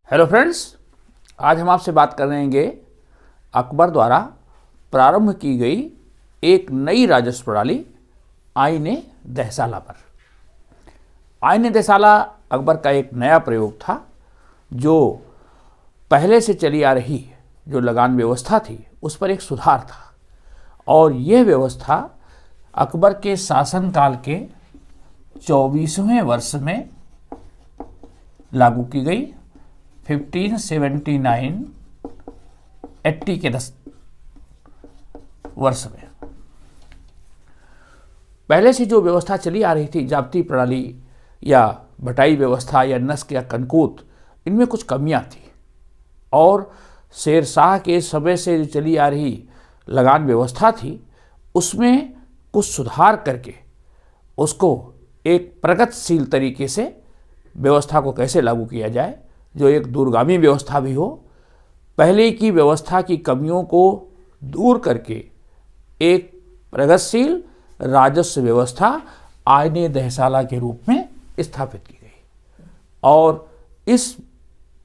Hello friends, आज हम आपसे बात करेंगे अकबर द्वारा प्रारंभ की गई एक नई राजस्व प्रणाली आईने दहसाला पर। आईने दहसाला अकबर का एक नया प्रयोग था जो पहले से चली आ रही जो लगान व्यवस्था थी उस पर एक सुधार था, और यह व्यवस्था अकबर के शासनकाल के 24वें वर्ष में लागू की गई। 1579-80 के वर्ष में पहले से जो व्यवस्था चली आ रही थी, जाब्ती प्रणाली या बटाई व्यवस्था या नस्क या कनकूत, इनमें कुछ कमियां थी, और शेर शाह के समय से जो चली आ रही लगान व्यवस्था थी उसमें कुछ सुधार करके उसको एक प्रगतिशील तरीके से व्यवस्था को कैसे लागू किया जाए, जो एक दूरगामी व्यवस्था भी हो, पहले की व्यवस्था की कमियों को दूर करके एक प्रगतिशील राजस्व व्यवस्था आईने दहसाला के रूप में स्थापित की गई। और इस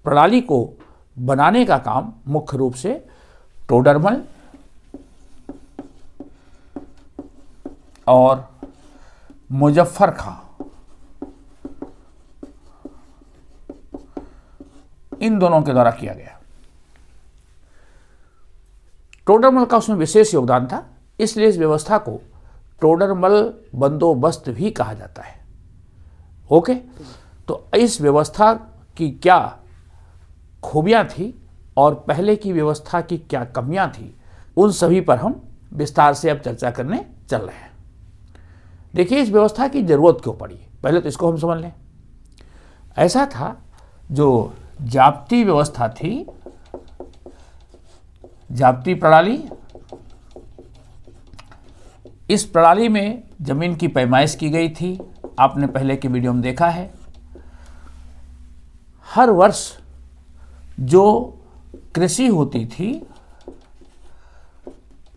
प्रणाली को बनाने का काम मुख्य रूप से टोडरमल और मुजफ्फर खां, इन दोनों के द्वारा किया गया। टोडरमल का उसमें विशेष योगदान था, इसलिए इस व्यवस्था को टोडरमल बंदोबस्त भी कहा जाता है। ओके, तो इस व्यवस्था की क्या खूबियां थी और पहले की व्यवस्था की क्या कमियां थी, उन सभी पर हम विस्तार से अब चर्चा करने चल रहे हैं। देखिए, इस व्यवस्था की जरूरत क्यों पड़ी, पहले तो इसको हम समझ लें। ऐसा था, जो जाब्ती व्यवस्था थी, जाब्ती प्रणाली, इस प्रणाली में जमीन की पैमाइश की गई थी। आपने पहले के वीडियो में देखा है। हर वर्ष जो कृषि होती थी,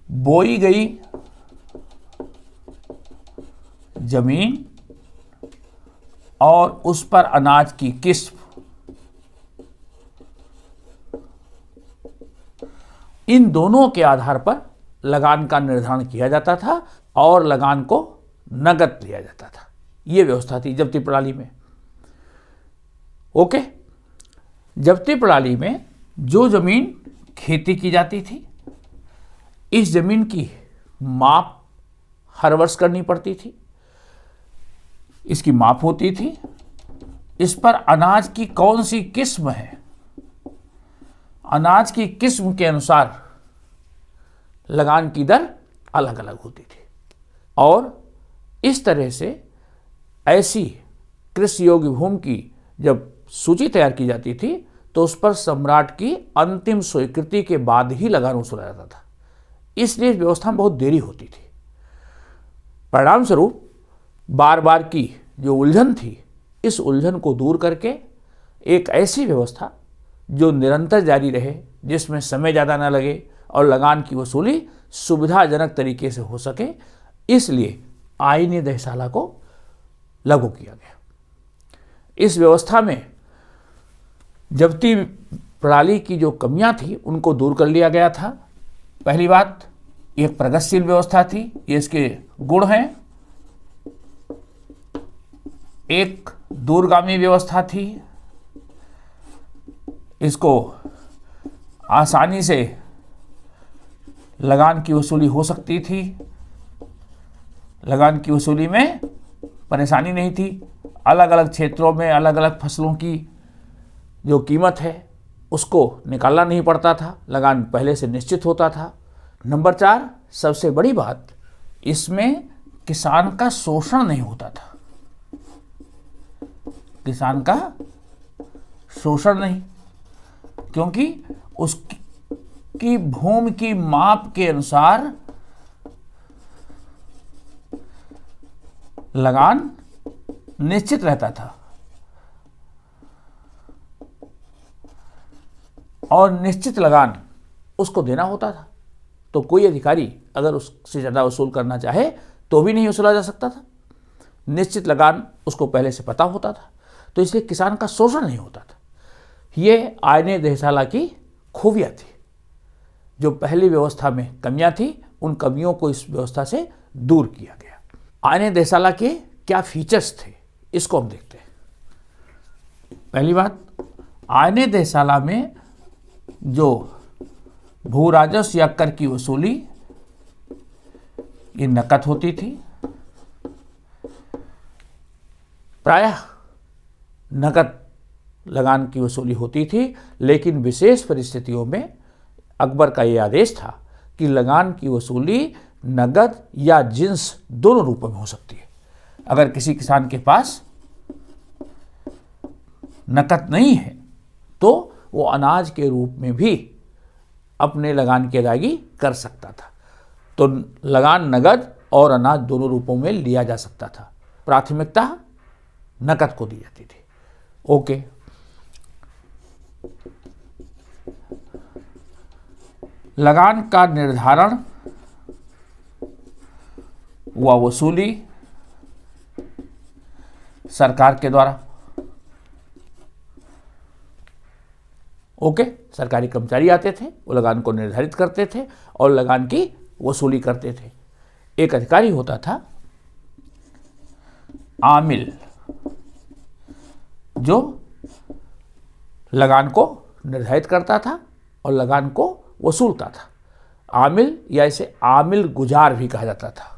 बोई गई जमीन और उस पर अनाज की किस्म, इन दोनों के आधार पर लगान का निर्धारण किया जाता था और लगान को नगद लिया जाता था। यह व्यवस्था थी जब्ती प्रणाली में। ओके, जब्ती प्रणाली में जो जमीन खेती की जाती थी, इस जमीन की माप हर वर्ष करनी पड़ती थी। इसकी माप होती थी, इस पर अनाज की कौन सी किस्म है, अनाज की किस्म के अनुसार लगान की दर अलग अलग होती थी। और इस तरह से ऐसी कृषि योग्य भूमि की जब सूची तैयार की जाती थी तो उस पर सम्राट की अंतिम स्वीकृति के बाद ही लगान वसूला जाता था। इसलिए इस व्यवस्था में बहुत देरी होती थी। परिणाम स्वरूप बार बार की जो उलझन थी, इस उलझन को दूर करके एक ऐसी व्यवस्था जो निरंतर जारी रहे, जिसमें समय ज़्यादा न लगे और लगान की वसूली सुविधाजनक तरीके से हो सके, इसलिए आईने दहसाला को लागू किया गया। इस व्यवस्था में जब्ती प्रणाली की जो कमियां थी उनको दूर कर लिया गया था। पहली बात, एक प्रगतिशील व्यवस्था थी, ये इसके गुण हैं। एक दूरगामी व्यवस्था थी, इसको आसानी से लगान की वसूली हो सकती थी, लगान की वसूली में परेशानी नहीं थी। अलग अलग क्षेत्रों में अलग अलग फसलों की जो कीमत है उसको निकालना नहीं पड़ता था, लगान पहले से निश्चित होता था। नंबर 4, सबसे बड़ी बात, इसमें किसान का शोषण नहीं होता था। किसान का शोषण नहीं, क्योंकि उसकी भूमि की माप के अनुसार लगान निश्चित रहता था, और निश्चित लगान उसको देना होता था। तो कोई अधिकारी अगर उससे ज़्यादा वसूल करना चाहे तो भी नहीं वसूला जा सकता था। निश्चित लगान उसको पहले से पता होता था, तो इसलिए किसान का शोषण नहीं होता था। ये आईने देहसाला की खूबियाँ थी। जो पहली व्यवस्था में कमियां थी, उन कमियों को इस व्यवस्था से दूर किया गया। आईने देहसाला के क्या फीचर्स थे, इसको हम देखते हैं। पहली बात, आईने देहसाला में जो भू राजस्व या कर की वसूली ये नकद होती थी, प्रायः नकद लगान की वसूली होती थी, लेकिन विशेष परिस्थितियों में अकबर का ये आदेश था कि लगान की वसूली नगद या जिन्स दोनों रूपों में हो सकती है। अगर किसी किसान के पास नकद नहीं है तो वो अनाज के रूप में भी अपने लगान की अदायगी कर सकता था। तो लगान नगद और अनाज दोनों रूपों में लिया जा सकता था। प्राथमिकता नकद को दी जाती थी। ओके, लगान का निर्धारण व वसूली सरकार के द्वारा। ओके, सरकारी कर्मचारी आते थे, वो लगान को निर्धारित करते थे और लगान की वसूली करते थे। एक अधिकारी होता था आमिल, जो लगान को निर्धारित करता था और लगान को वसूलता था। आमिल या इसे आमिल गुजार भी कहा जाता था।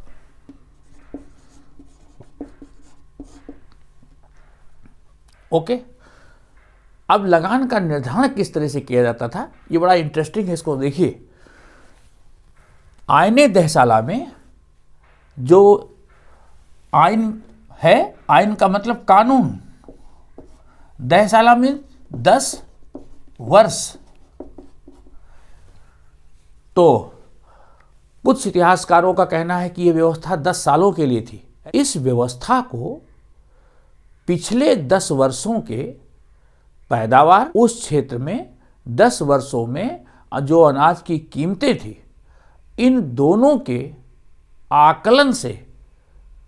ओके, अब लगान का निर्धारण किस तरह से किया जाता था, ये बड़ा इंटरेस्टिंग है। इसको देखिए, आईने देहसाला में जो आइन है, आइन का मतलब कानून, देहसाला में 10 वर्ष। तो कुछ इतिहासकारों का कहना है कि यह व्यवस्था 10 सालों के लिए थी। इस व्यवस्था को पिछले 10 वर्षों के पैदावार, उस क्षेत्र में 10 वर्षों में जो अनाज की कीमतें थी, इन दोनों के आकलन से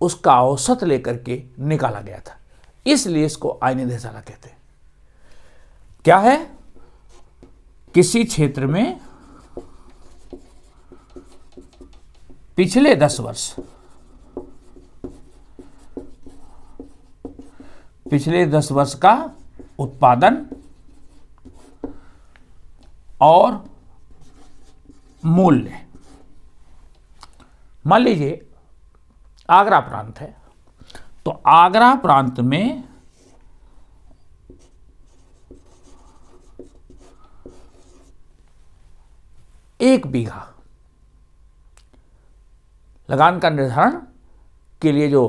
उसका औसत लेकर के निकाला गया था। इसलिए इसको आईने देहसाला कहते हैं। क्या है, किसी क्षेत्र में पिछले 10 वर्ष, पिछले 10 वर्ष का उत्पादन और मूल्य। मान लीजिए आगरा प्रांत है, तो आगरा प्रांत में एक बीघा लगान का निर्धारण के लिए जो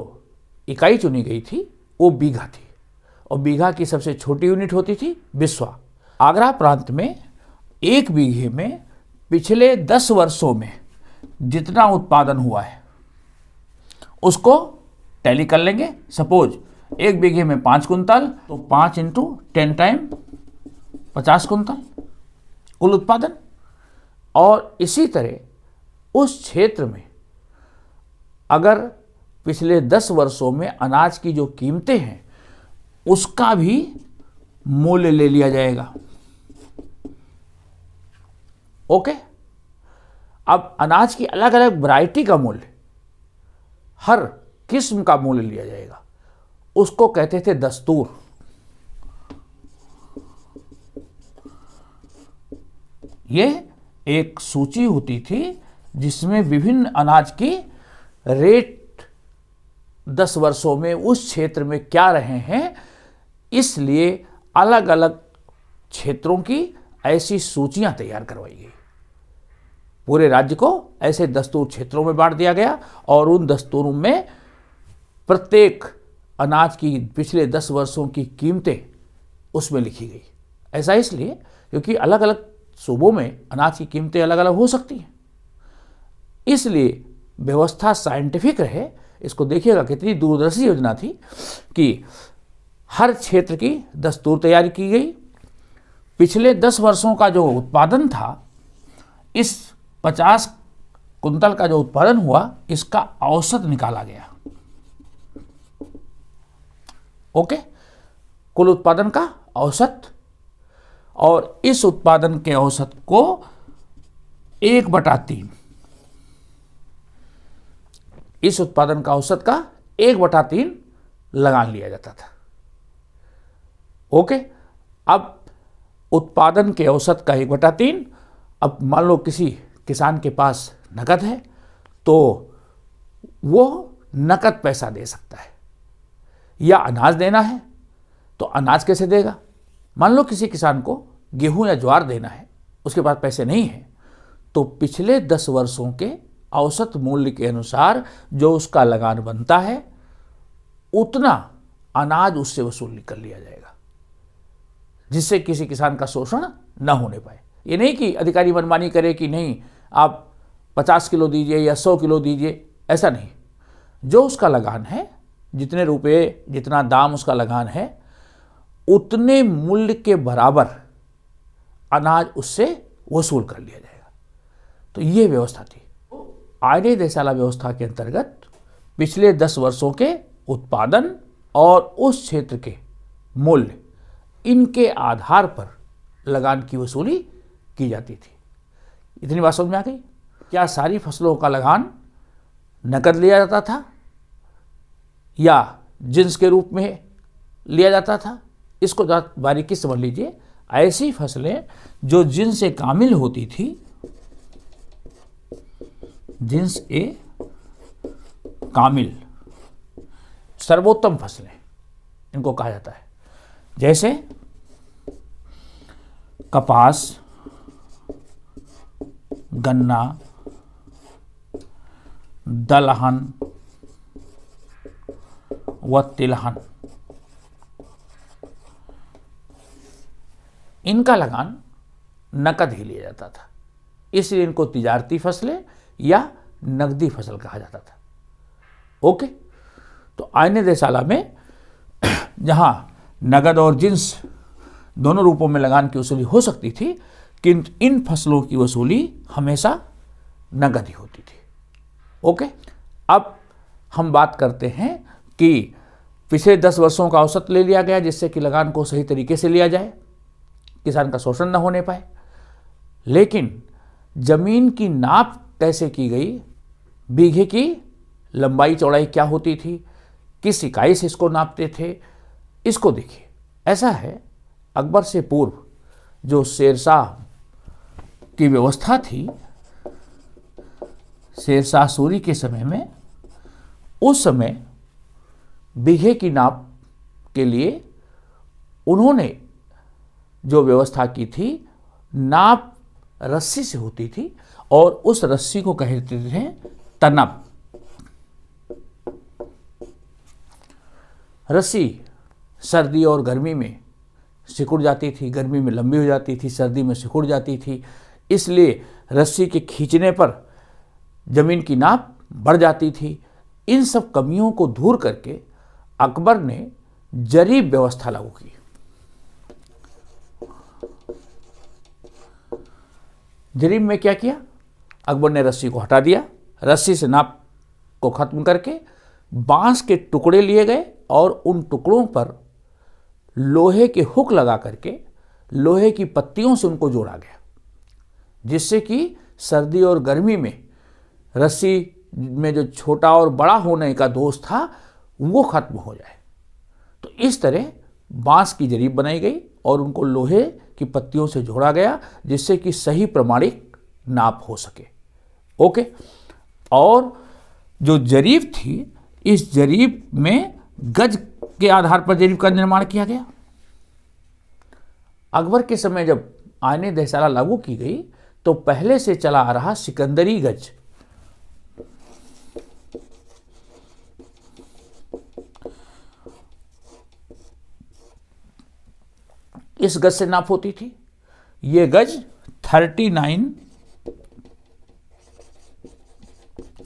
इकाई चुनी गई थी वो बीघा थी, और बीघा की सबसे छोटी यूनिट होती थी बिस्वा। आगरा प्रांत में एक बीघे में पिछले 10 वर्षों में जितना उत्पादन हुआ है उसको टैली कर लेंगे। सपोज एक बीघे में 5 कुंतल, तो 5 × 10 टाइम 50 कुंतल कुल उत्पादन। और इसी तरह उस क्षेत्र में अगर पिछले 10 वर्षों में अनाज की जो कीमतें हैं उसका भी मूल्य ले लिया जाएगा। ओके, अब अनाज की अलग अलग वैरायटी का मूल्य, हर किस्म का मूल्य लिया जाएगा। उसको कहते थे दस्तूर। ये एक सूची होती थी जिसमें विभिन्न अनाज की रेट 10 वर्षों में उस क्षेत्र में क्या रहे हैं, इसलिए अलग अलग क्षेत्रों की ऐसी सूचियां तैयार करवाई गई। पूरे राज्य को ऐसे दस्तूर क्षेत्रों में बांट दिया गया और उन दस्तूरों में प्रत्येक अनाज की पिछले 10 वर्षों की कीमतें उसमें लिखी गई। ऐसा इसलिए क्योंकि अलग अलग सूबों में अनाज की कीमतें अलग अलग हो सकती हैं, इसलिए व्यवस्था साइंटिफिक रहे। इसको देखिएगा कितनी दूरदर्शी योजना थी कि हर क्षेत्र की दस्तूर तैयारी की गई। पिछले 10 वर्षों का जो उत्पादन था, इस 50 कुंतल का जो उत्पादन हुआ, इसका औसत निकाला गया। ओके, कुल उत्पादन का औसत, और इस उत्पादन के औसत को 1/3, इस उत्पादन का औसत का 1/3 लगान लिया जाता था। ओके, अब उत्पादन के औसत का 1/3, अब मान लो किसी किसान के पास नकद है तो वो नकद पैसा दे सकता है, या अनाज देना है तो अनाज कैसे देगा। मान लो किसी किसान को गेहूं या ज्वार देना है, उसके पास पैसे नहीं है, तो पिछले 10 वर्षों के औसत मूल्य के अनुसार जो उसका लगान बनता है उतना अनाज उससे वसूल कर लिया जाएगा, जिससे किसी किसान का शोषण न होने पाए। ये नहीं कि अधिकारी मनमानी करे कि नहीं आप 50 किलो दीजिए या 100 किलो दीजिए, ऐसा नहीं। जो उसका लगान है, जितने रुपए जितना दाम उसका लगान है, उतने मूल्य के बराबर अनाज उससे वसूल कर लिया जाएगा। तो ये व्यवस्था थी। आर्य देशाला व्यवस्था के अंतर्गत पिछले 10 वर्षों के उत्पादन और उस क्षेत्र के मूल्य, इनके आधार पर लगान की वसूली की जाती थी। इतनी बात समझ में आ गई? क्या सारी फसलों का लगान नकद लिया जाता था या जिन्स के रूप में लिया जाता था? इसको बारीकी समझ लीजिए। ऐसी फसलें जो जिन्स ए कामिल होती थी, जिन्स ए कामिल, सर्वोत्तम फसलें इनको कहा जाता है, जैसे कपास, गन्ना, दलहन व तिलहन, इनका लगान नकद ही लिया जाता था, इसलिए इनको तिजारती फसलें या नकदी फसल कहा जाता था। ओके, तो आर्य देशाला में जहां नगद और जिन्स दोनों रूपों में लगान की वसूली हो सकती थी, किंतु इन फसलों की वसूली हमेशा नगद ही होती थी। ओके, अब हम बात करते हैं कि पिछले 10 वर्षों का औसत ले लिया गया, जिससे कि लगान को सही तरीके से लिया जाए, किसान का शोषण न होने पाए। लेकिन जमीन की नाप कैसे की गई, बीघे की लंबाई चौड़ाई क्या होती थी, किस इकाई से इसको नापते थे, इसको देखिए। ऐसा है, अकबर से पूर्व जो शेरशाह की व्यवस्था थी, शेरशाह सूरी के समय में, उस समय बीघे की नाप के लिए उन्होंने जो व्यवस्था की थी, नाप रस्सी से होती थी और उस रस्सी को कहते थे तनब। रस्सी सर्दी और गर्मी में सिकुड़ जाती थी, गर्मी में लंबी हो जाती थी, सर्दी में सिकुड़ जाती थी, इसलिए रस्सी के खींचने पर जमीन की नाप बढ़ जाती थी। इन सब कमियों को दूर करके अकबर ने जरीब व्यवस्था लागू की। जरीब में क्या किया? अकबर ने रस्सी को हटा दिया, रस्सी से नाप को खत्म करके बांस के टुकड़े लिए गए और उन टुकड़ों पर लोहे के हुक लगा करके लोहे की पत्तियों से उनको जोड़ा गया, जिससे कि सर्दी और गर्मी में रस्सी में जो छोटा और बड़ा होने का दोष था वो खत्म हो जाए। तो इस तरह बांस की जरीब बनाई गई और उनको लोहे की पत्तियों से जोड़ा गया, जिससे कि सही प्रमाणिक नाप हो सके। ओके, और जो जरीब थी, इस जरीब में गज के आधार पर जरीब का निर्माण किया गया। अकबर के समय जब आने देशाला लागू की गई तो पहले से चला आ रहा सिकंदरी गज, इस गज से नाप होती थी। ये गज 39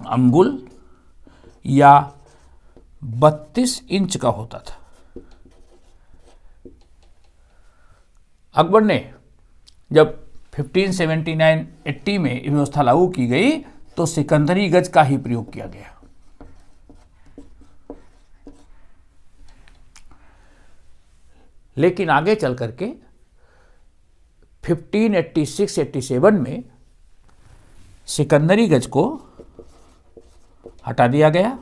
अंगुल या 32 इंच का होता था। अकबर ने जब 1579-80 में ये व्यवस्था लागू की गई तो सिकंदरी गज का ही प्रयोग किया गया। लेकिन आगे चल करके 1586-87 में सिकंदरी गज को हटा दिया गया,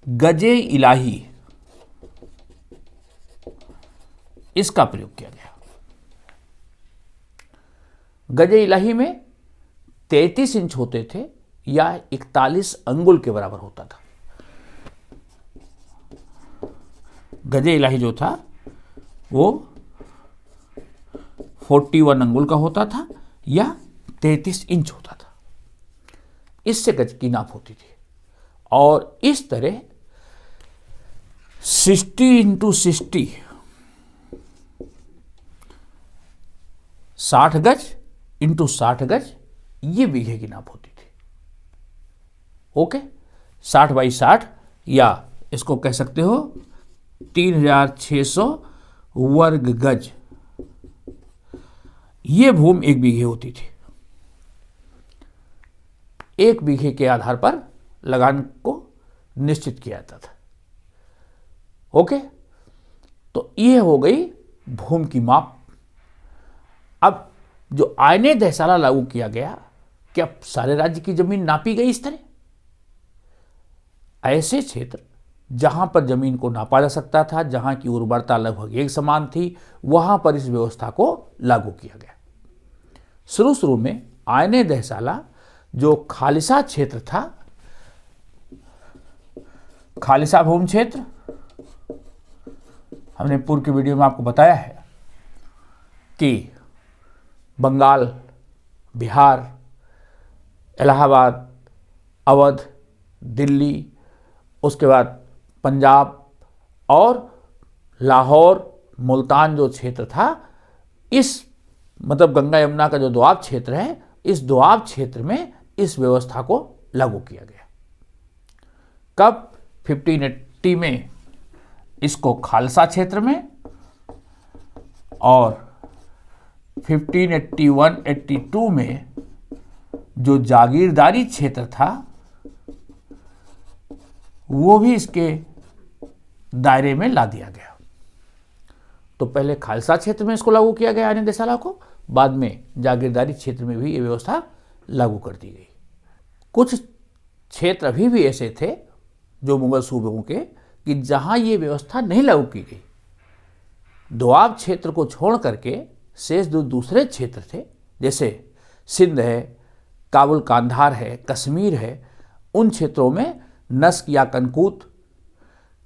गजे इलाही इसका प्रयोग किया गया। गजे इलाही में 33 इंच होते थे या 41 अंगुल के बराबर होता था। गजे इलाही जो था वो 41 अंगुल का होता था या 33 इंच होता था। इससे गज की नाप होती थी और इस तरह 60 इंटू 60 60 गज इंटू 60 गज ये बीघे की नाप होती थी। ओके, 60 बाई 60 या इसको कह सकते हो 3600 वर्ग गज ये भूमि एक बीघे होती थी। एक बीघे के आधार पर लगान को निश्चित किया जाता था। ओके, तो यह हो गई भूमि की माप। अब जो आयने दहसाला लागू किया गया, क्या सारे राज्य की जमीन नापी गई इस तरह? ऐसे क्षेत्र जहां पर जमीन को नापा जा सकता था, जहां की उर्वरता लगभग एक समान थी, वहां पर इस व्यवस्था को लागू किया गया। शुरू में आयने दहसाला जो खालिसा क्षेत्र था, खालिसा भूमि क्षेत्र, हमने पूर्व की वीडियो में आपको बताया है कि बंगाल, बिहार, इलाहाबाद, अवध, दिल्ली, उसके बाद पंजाब और लाहौर, मुल्तान जो क्षेत्र था, इस मतलब गंगा यमुना का जो दोआब क्षेत्र है, इस दोआब क्षेत्र में इस व्यवस्था को लागू किया गया। कब? 1580 में इसको खालसा क्षेत्र में और 1581-82 में जो जागीरदारी क्षेत्र था वो भी इसके दायरे में ला दिया गया। तो पहले खालसा क्षेत्र में इसको लागू किया गया आयने दहसाला को, बाद में जागीरदारी क्षेत्र में भी ये व्यवस्था लागू कर दी गई। कुछ क्षेत्र अभी भी ऐसे थे जो मुगल सूबों के कि जहां ये व्यवस्था नहीं लागू की गई। दोआब क्षेत्र को छोड़ करके शेष जो दूसरे क्षेत्र थे, जैसे सिंध है, काबुल कांधार है, कश्मीर है, उन क्षेत्रों में नस्क या कनकूत,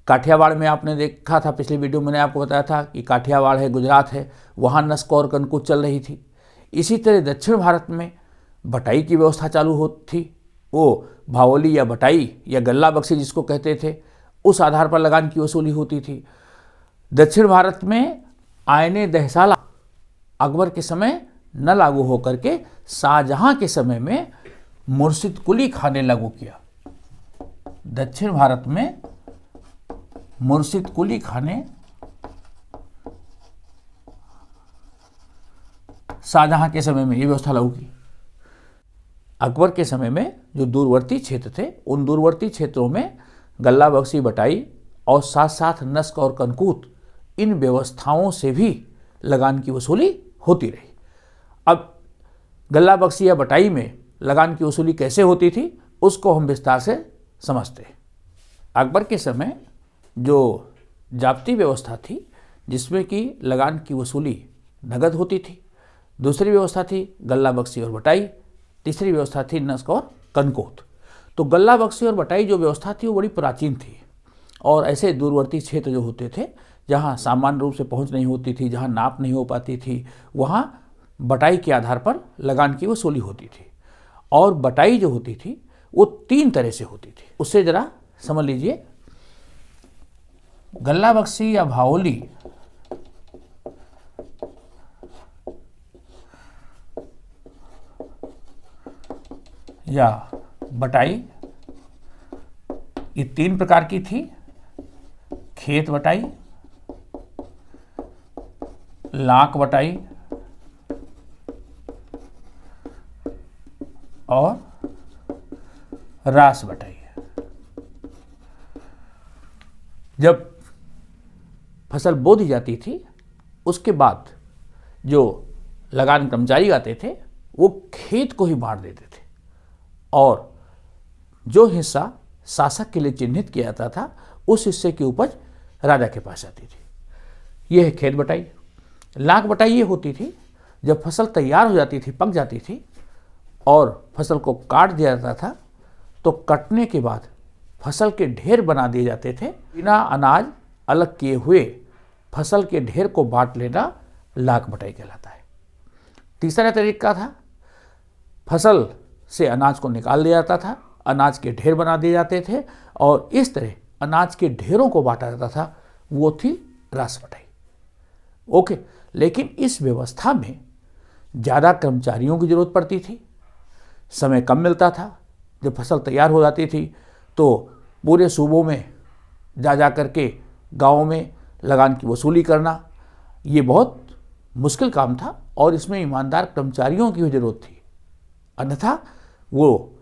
काठियावाड़ में आपने देखा था, पिछली वीडियो में मैंने आपको बताया था कि काठियावाड़ है, गुजरात है, वहाँ नस्क और कनकूत चल रही थी। इसी तरह दक्षिण भारत में बटाई की व्यवस्था चालू होती थी। वो भावोली या बटाई या गल्ला बख्शी जिसको कहते थे, उस आधार पर लगान की वसूली होती थी। दक्षिण भारत में आयने दहसाला अकबर के समय न लागू होकर के शाहजहां के समय में मुर्शिद कुली खान ने लागू किया। दक्षिण भारत में मुर्शिद कुली खान ने शाहजहां के समय में ये व्यवस्था लागू की। अकबर के समय में जो दूरवर्ती क्षेत्र थे, उन दूरवर्ती क्षेत्रों में गल्ला बख्शी, बटाई और साथ साथ नस्क और कनकूत, इन व्यवस्थाओं से भी लगान की वसूली होती रही। अब गल्ला बख्शी या बटाई में लगान की वसूली कैसे होती थी उसको हम विस्तार से समझते हैं। अकबर के समय जो जाब्ती व्यवस्था थी जिसमें कि लगान की वसूली नगद होती थी, दूसरी व्यवस्था थी गल्ला बख्शी और बटाई, तीसरी व्यवस्था थी नस्क और कनकूत। तो गल्ला बख्शी और बटाई जो व्यवस्था थी वो बड़ी प्राचीन थी और ऐसे दूरवर्ती क्षेत्र जो होते थे जहाँ सामान्य रूप से पहुँच नहीं होती थी, जहाँ नाप नहीं हो पाती थी, वहाँ बटाई के आधार पर लगान की वसूली होती थी। और बटाई जो होती थी वो 3 तरह से होती थी। उससे ज़रा समझ लीजिए। गल्ला बख्शी या भावोली या बटाई ये 3 प्रकार की थी। खेत बटाई, लाख बटाई और रास बटाई। जब फसल बो दी जाती थी, उसके बाद जो लगान कर्मचारी आते थे वो खेत को ही बांट देते थे और जो हिस्सा शासक के लिए चिन्हित किया जाता था उस हिस्से की उपज राजा के पास आती थी। यह है खेत बटाई। लाख बटाई ये होती थी जब फसल तैयार हो जाती थी, पक जाती थी और फसल को काट दिया जाता था, तो कटने के बाद फसल के ढेर बना दिए जाते थे। बिना अनाज अलग किए हुए फसल के ढेर को बांट लेना लाख बटाई कहलाता है। तीसरा तरीका था, फसल से अनाज को निकाल लिया जाता था, अनाज के ढेर बना दिए जाते थे और इस तरह अनाज के ढेरों को बांटा जाता था, वो थी रास बटाई। ओके, लेकिन इस व्यवस्था में ज़्यादा कर्मचारियों की जरूरत पड़ती थी, समय कम मिलता था। जब फसल तैयार हो जाती थी तो पूरे सूबों में जा करके गाँव में लगान की वसूली करना, ये बहुत मुश्किल काम था और इसमें ईमानदार कर्मचारियों की भी जरूरत थी, अन्यथा वो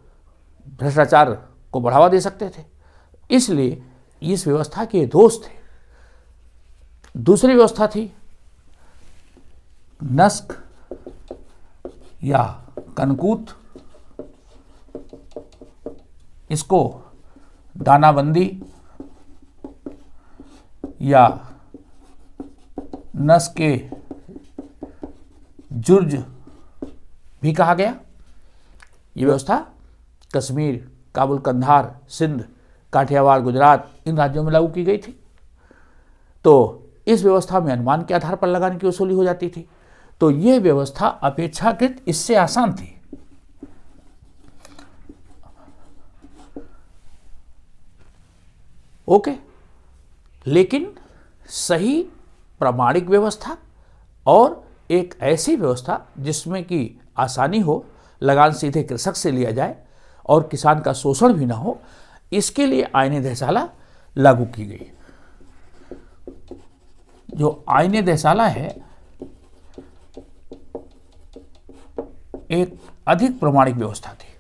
भ्रष्टाचार को बढ़ावा दे सकते थे। इसलिए इस व्यवस्था के दोष थे। दूसरी व्यवस्था थी नस्क या कनकूत। इसको दानाबंदी या नस्क जुर्ज भी कहा गया। ये व्यवस्था कश्मीर, काबुल, कंधार, सिंध, काठियावाड़, गुजरात इन राज्यों में लागू की गई थी। तो इस व्यवस्था में अनुमान के आधार पर लगान की वसूली हो जाती थी। तो यह व्यवस्था अपेक्षाकृत इससे आसान थी। ओके, लेकिन सही प्रामाणिक व्यवस्था और एक ऐसी व्यवस्था जिसमें कि आसानी हो, लगान सीधे कृषक से लिया जाए और किसान का शोषण भी ना हो, इसके लिए आईने दहसाला लागू की गई। जो आईने दहसाला है एक अधिक प्रामाणिक व्यवस्था थी।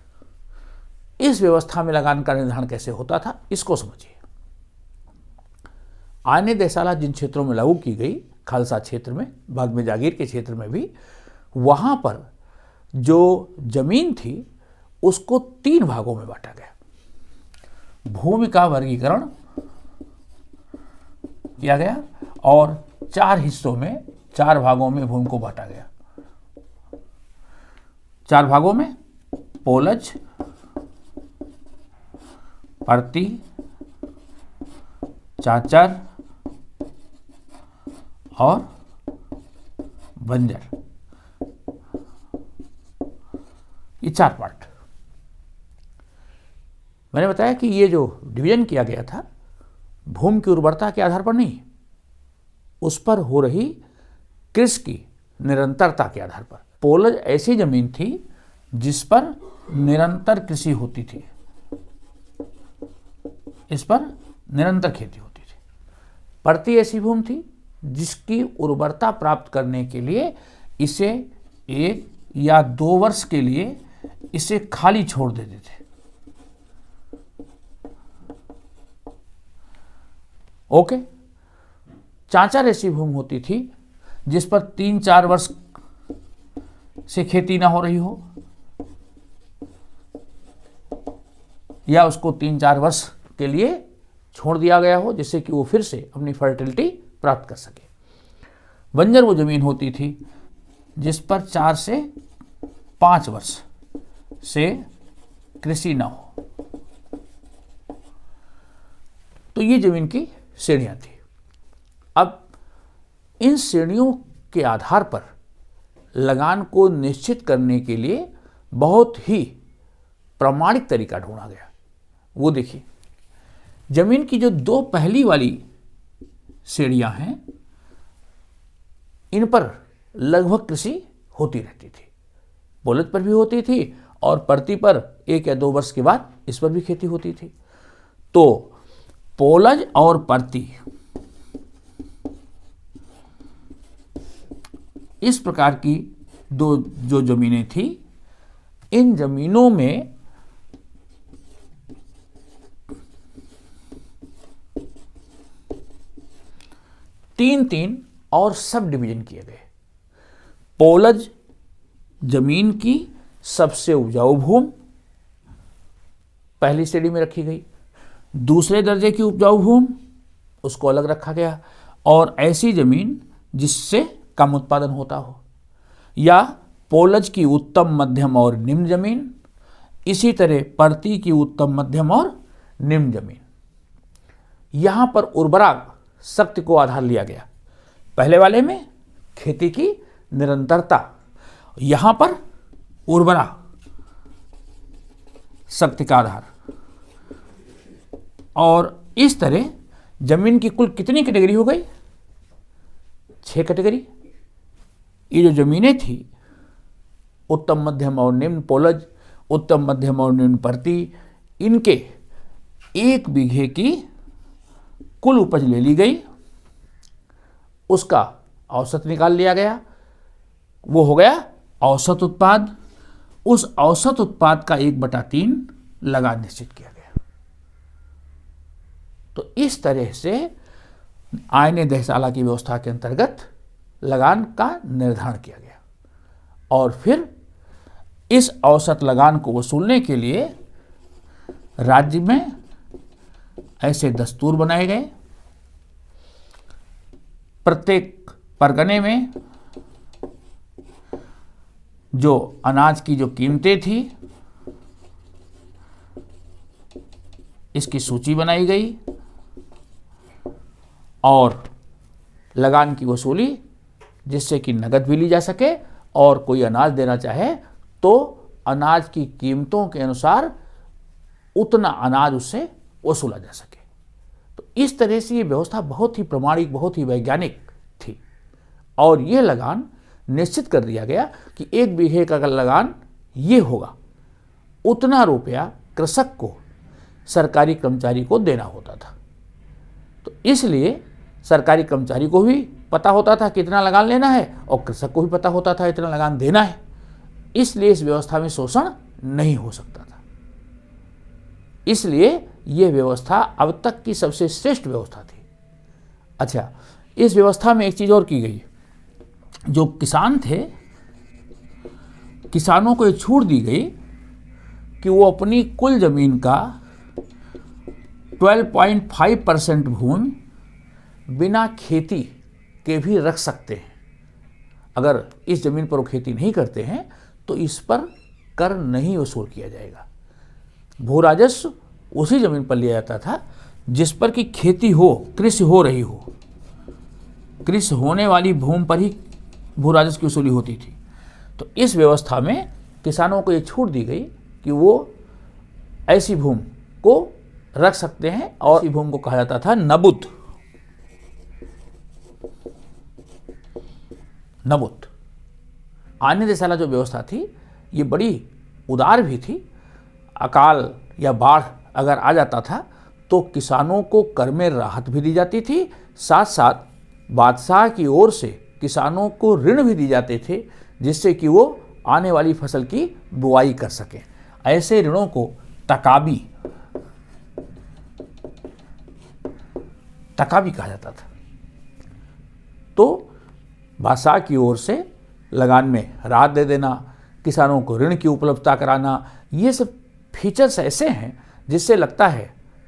इस व्यवस्था में लगान का निर्धारण कैसे होता था, इसको समझिए। आईने दहसाला जिन क्षेत्रों में लागू की गई, खालसा क्षेत्र में, बाद में जागीर के क्षेत्र में भी, वहां पर जो जमीन थी उसको 3 भागों में बांटा गया। भूमि का वर्गीकरण किया गया और 4 हिस्सों में, 4 भागों में भूमि को बांटा गया। 4 भागों में पोलज, परती, चाचर और बंजर, ये 4 पार्ट। मैंने बताया कि ये जो डिवीजन किया गया था भूमि की उर्वरता के आधार पर नहीं, उस पर हो रही कृषि की निरंतरता के आधार पर। पोलज ऐसी जमीन थी जिस पर निरंतर कृषि होती थी, इस पर निरंतर खेती होती थी। परती ऐसी भूमि थी जिसकी उर्वरता प्राप्त करने के लिए इसे 1 या 2 वर्ष के लिए इसे खाली छोड़ देते थे। ओके, चांचर ऐसी भूमि होती थी जिस पर 3-4 वर्ष से खेती ना हो रही हो या उसको 3-4 वर्ष के लिए छोड़ दिया गया हो, जिससे कि वो फिर से अपनी फर्टिलिटी प्राप्त कर सके। बंजर वो जमीन होती थी जिस पर 4 से 5 वर्ष से कृषि ना हो। तो ये जमीन की श्रेणियां थी। अब इन श्रेणियों के आधार पर लगान को निश्चित करने के लिए बहुत ही प्रामाणिक तरीका ढूंढा गया। वो देखिए, जमीन की जो 2 पहली वाली श्रेणियां हैं, इन पर लगभग कृषि होती रहती थी। पोलज पर भी होती थी और परती पर 1 या 2 वर्ष के बाद इस पर भी खेती होती थी। तो पोलज और परती इस प्रकार की 2 जो जमीनें थी, इन जमीनों में 3-3 और सब डिवीजन किए गए। पोलज जमीन की सबसे उपजाऊ भूमि पहली श्रेणी में रखी गई, दूसरे दर्जे की उपजाऊ भूमि उसको अलग रखा गया, और ऐसी जमीन जिससे कम उत्पादन होता हो, या पोलज की उत्तम, मध्यम और निम्न जमीन, इसी तरह परती की उत्तम, मध्यम और निम्न जमीन। यहां पर उर्वरा शक्ति को आधार लिया गया। पहले वाले में खेती की निरंतरता, यहां पर उर्वरा शक्ति का आधार। और इस तरह जमीन की कुल कितनी कैटेगरी हो गई? 6 कैटेगरी। ये जो जमीनें थी, उत्तम, मध्यम और निम्न पोलज, उत्तम, मध्यम और निम्न परती, इनके 1 बीघे की कुल उपज ले ली गई, उसका औसत निकाल लिया गया, वो हो गया औसत उत्पाद। उस औसत उत्पाद का 1/3 लगान निश्चित किया गया। तो इस तरह से आयने दहसाला की व्यवस्था के अंतर्गत लगान का निर्धारण किया गया, और फिर इस औसत लगान को वसूलने के लिए राज्य में ऐसे दस्तूर बनाए गए। प्रत्येक परगने में जो अनाज की जो कीमतें थी, इसकी सूची बनाई गई, और लगान की वसूली जिससे कि नगद भी ली जा सके, और कोई अनाज देना चाहे तो अनाज की कीमतों के अनुसार उतना अनाज उससे वसूला जा सके। तो इस तरह से ये व्यवस्था बहुत ही प्रमाणिक, बहुत ही वैज्ञानिक थी, और ये लगान निश्चित कर दिया गया कि 1 बीघे का लगान ये होगा, उतना रुपया कृषक को सरकारी कर्मचारी को देना होता था। तो इसलिए सरकारी कर्मचारी को भी पता होता था कितना लगान लेना है, और कृषक को भी पता होता था इतना लगान देना है। इसलिए इस व्यवस्था में शोषण नहीं हो सकता था। इसलिए यह व्यवस्था अब तक की सबसे श्रेष्ठ व्यवस्था थी। अच्छा, इस व्यवस्था में एक चीज और की गई। जो किसान थे, किसानों को एक छूट दी गई कि वो अपनी कुल जमीन का 12.5% भूमि बिना खेती के भी रख सकते हैं। अगर इस जमीन पर वो खेती नहीं करते हैं तो इस पर कर नहीं वसूल किया जाएगा। भू राजस्व उसी जमीन पर लिया जाता था जिस पर कि खेती हो, कृषि हो रही हो। कृषि होने वाली भूमि पर ही भू राजस्व की वसूली होती थी। तो इस व्यवस्था में किसानों को ये छूट दी गई कि वो ऐसी भूमि को रख सकते हैं, और इस भूमि को कहा जाता था नबूत। नबूत आने दहसाला जो व्यवस्था थी ये बड़ी उदार भी थी। अकाल या बाढ़ अगर आ जाता था तो किसानों को कर में राहत भी दी जाती थी, साथ साथ बादशाह की ओर से किसानों को ऋण भी दिए जाते थे जिससे कि वो आने वाली फसल की बुआई कर सकें। ऐसे ऋणों को तकाबी कहा जाता था। तो बादशाह की ओर से लगान में राहत दे देना, किसानों को ऋण की उपलब्धता कराना, ये सब फीचर्स ऐसे हैं जिससे लगता है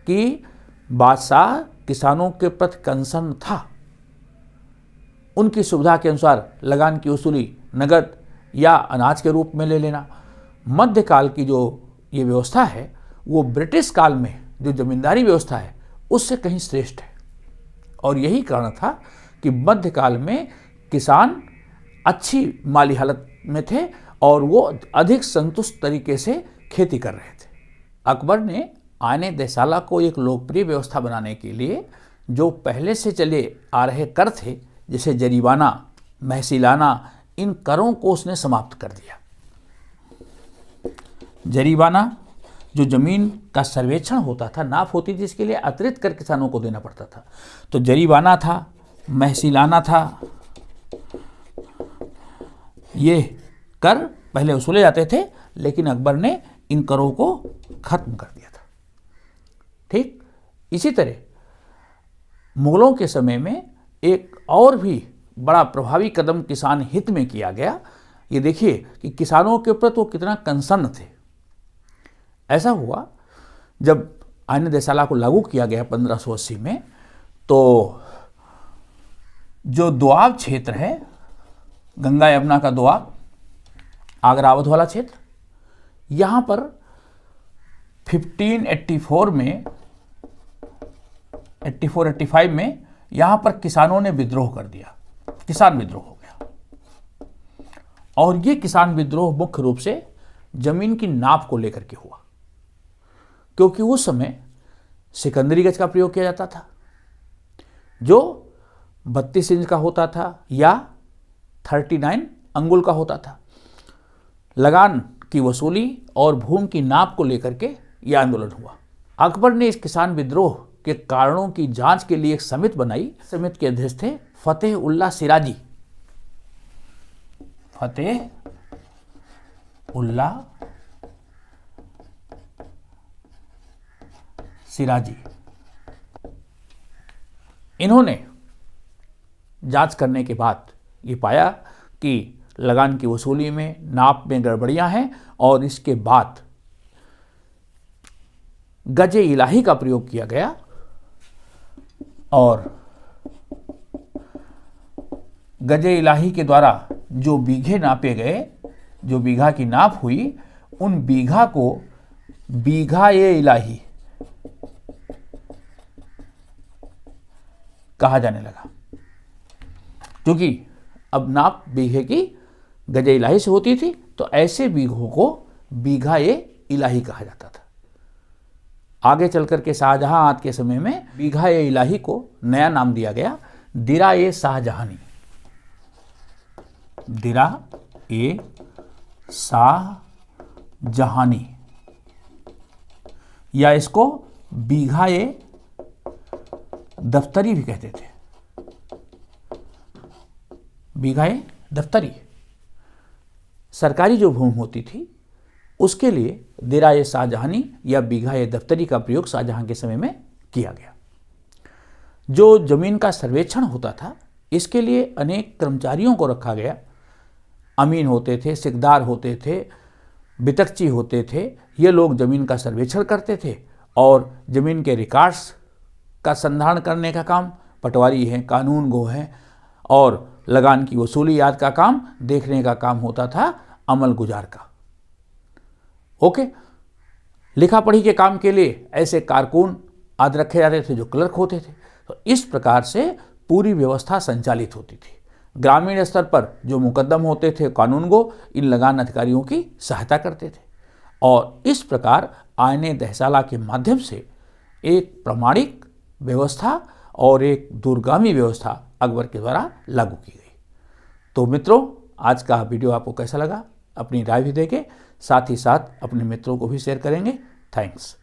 कि बादशाह किसानों के प्रति कंसर्न था। उनकी सुविधा के अनुसार लगान की वसूली नगद या अनाज के रूप में ले लेना। मध्यकाल की जो ये व्यवस्था है वो ब्रिटिश काल में जो जमींदारी व्यवस्था है उससे कहीं श्रेष्ठ है, और यही कारण था कि मध्यकाल में किसान अच्छी माली हालत में थे और वो अधिक संतुष्ट तरीके से खेती कर रहे थे। अकबर ने आने दहसाला को एक लोकप्रिय व्यवस्था बनाने के लिए जो पहले से चले आ रहे कर थे, जैसे जरीवाना, महसीलाना, इन करों को उसने समाप्त कर दिया। जरीवाना जो जमीन का सर्वेक्षण होता था, नाप होती थी, इसके लिए अतिरिक्त कर किसानों को देना पड़ता था। तो जरीवाना था, महसीलाना था, ये कर पहले वसूले जाते थे, लेकिन अकबर ने इन करों को खत्म कर दिया था। ठीक इसी तरह मुगलों के समय में एक और भी बड़ा प्रभावी कदम किसान हित में किया गया। ये देखिए कि किसानों के प्रति वो कितना कंसर्न थे। ऐसा हुआ जब आईन देसाला को लागू किया गया 1580 में, तो जो दोआब क्षेत्र है, गंगा यमुना का दोआब, आगरा अवध वाला क्षेत्र, यहाँ पर 1584 में 85 में यहाँ पर किसानों ने विद्रोह कर दिया, किसान विद्रोह हो गया। और ये किसान विद्रोह मुख्य रूप से जमीन की नाप को लेकर के हुआ, क्योंकि उस समय सिकंदरी गज का प्रयोग किया जाता था जो 32 इंच का होता था या 39 अंगुल का होता था। लगान की वसूली और भूमि की नाप को लेकर के यह आंदोलन हुआ। अकबर ने इस किसान विद्रोह के कारणों की जांच के लिए एक समिति बनाई। समिति के अध्यक्ष थे फतेह उल्लाह सिराजी। फतेह उल्लाह सिराजी। इन्होंने जांच करने के बाद ये पाया कि लगान की वसूली में, नाप में गड़बड़ियां हैं और इसके बाद गजे इलाही का प्रयोग किया गया और गजे इलाही के द्वारा जो बीघे नापे गए, जो बीघा की नाप हुई, उन बीघा को बीघा ए इलाही कहा जाने लगा, क्योंकि अब नाप बीघे की गजे इलाही से होती थी, तो ऐसे बीघों को बीघा ए इलाही कहा जाता था। आगे चलकर के शाहजहां आद के समय में बीघा ए इलाही को नया नाम दिया गया, दिरा ए शाहजहानी। दिरा ए शाहजहानी, या इसको बीघा ए दफ्तरी भी कहते थे। बीघा ए दफ्तरी सरकारी जो भूमि होती थी उसके लिए दिरा ए शाहजहानी या बीघा ए दफ्तरी का प्रयोग शाहजहां के समय में किया गया। जो जमीन का सर्वेक्षण होता था, इसके लिए अनेक कर्मचारियों को रखा गया। अमीन होते थे, सिकदार होते थे, बितकची होते थे। ये लोग जमीन का सर्वेक्षण करते थे और जमीन के रिकॉर्ड्स का संधारण करने का काम पटवारी हैं, कानून गो हैं, और लगान की वसूली आदि का काम देखने का काम होता था अमल गुजार का। ओके, लिखा पढ़ी के काम के लिए ऐसे कारकुन आदि रखे जाते थे जो क्लर्क होते थे। तो इस प्रकार से पूरी व्यवस्था संचालित होती थी। ग्रामीण स्तर पर जो मुकदम होते थे, कानून गो इन लगान अधिकारियों की सहायता करते थे और इस प्रकार आईने देसाला के माध्यम से एक प्रामाणिक व्यवस्था और एक दूरगामी व्यवस्था अकबर के द्वारा लागू की गई। तो मित्रों, आज का वीडियो आपको कैसा लगा? अपनी राय भी देंगे, साथ ही साथ अपने मित्रों को भी शेयर करेंगे। थैंक्स।